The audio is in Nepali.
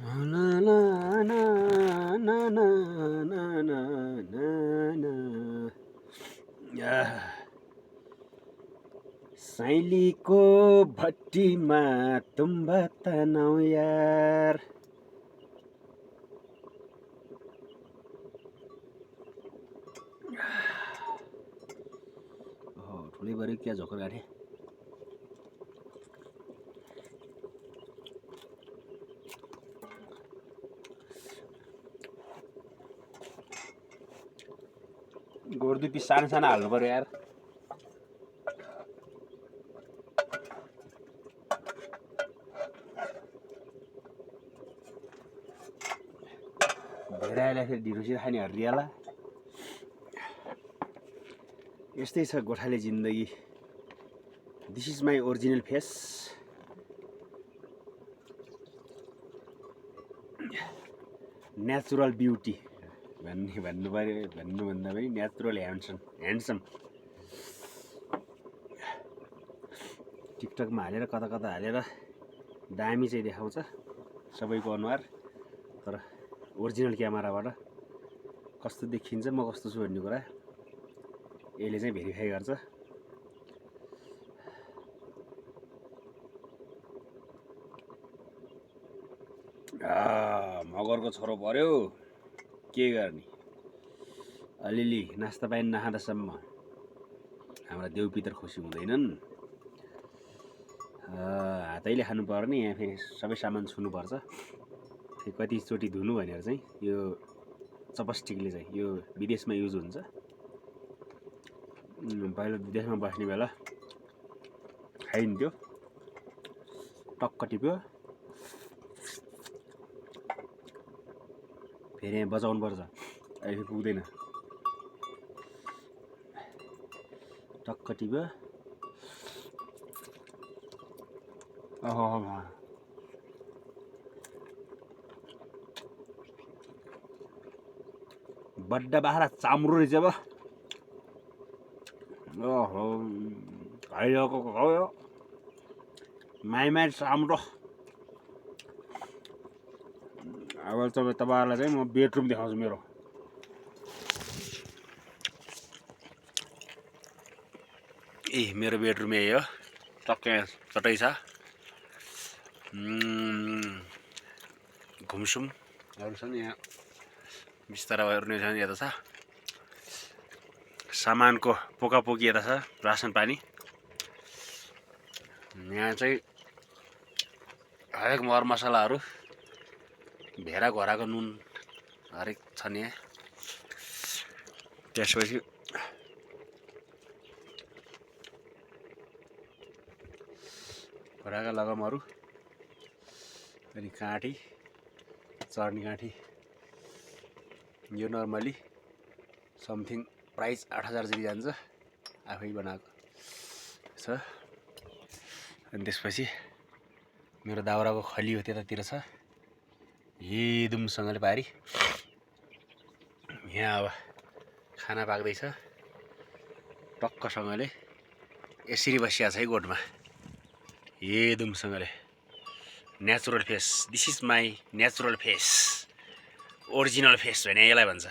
ना ना ना ना ना ना ना ना ना साइलीको भट्टीमा तुम्बा तनाउ यार। ठुलै बऱ्यो क्या झोकर गाठे। गोड दुई पिस सानो सानो हाल्नु पर्यो यार। धेरै आइला फेरि ढिरोसित खाने हरियाला। यस्तै छ गोठाले जिन्दगी। This is my original face. Natural beauty भन्नु पर्यो। भन्नुभन्दा पनि नेचुरल ह्यान्डसम। टिकटकमा हालेर कता कता हालेर दामी चाहिँ देखाउँछ सबैको अनुहार, तर ओरिजिनल क्यामेराबाट कस्तो देखिन्छ म कस्तो छु भन्ने कुरा यसले चाहिँ भेरिफाई गर्छ। मगरको छोरो पर्यो के गर्ने, अलिअलि नास्ता पानी नखाँदासम्म हाम्रा देउपितर खुसी हुँदैनन्। हातैले खानु पर्ने, यहाँ फेरि सबै सामान छुनुपर्छ। फेरि कतिचोटि धुनु भनेर चाहिँ यो चपस्टिकले चाहिँ यो विदेशमा युज हुन्छ। पहिला विदेशमा बस्ने बेला खाइन्थ्यो, टक्क टिप्यो फेरि यहाँ बचाउनु पर्छ, अहिले पुग्दैन। टक्क टिप्यो बड्डा बाख्रा चाम्रो रहेछ अब। ओहो खाइरहेको खायो माई चाम्रो। अब तपाईँहरूलाई चाहिँ म बेडरुम देखाउँछु मेरो। मेरो बेडरुम यही हो, टक्कै चटै छ। घुमसुमहरू छन् यहाँ, बिस्ताराहरू नै छन्। यता छ सामानको पोकापोकी, यता छ रासन पानी। यहाँ चाहिँ हरेक मरमसलाहरू, भेरा घोराको नुन हरेक छन् यहाँ। त्यसपछि घोराका लगामहरू, अनि काँठी, चर्नी काँठी। यो नर्मली समथिङ प्राइस 8000 जति जान्छ, आफै बनाएको छ। अनि त्यसपछि मेरो दाउराको खली हो त्यतातिर छ, हेदुमसँगले पारी। यहाँ अब खाना पाक्दैछ टक्कसँगले, यसरी बसिया छ है गोठमा हेदुमसँगले। Natural face, this is my natural face, original face भने यसलाई भन्छ।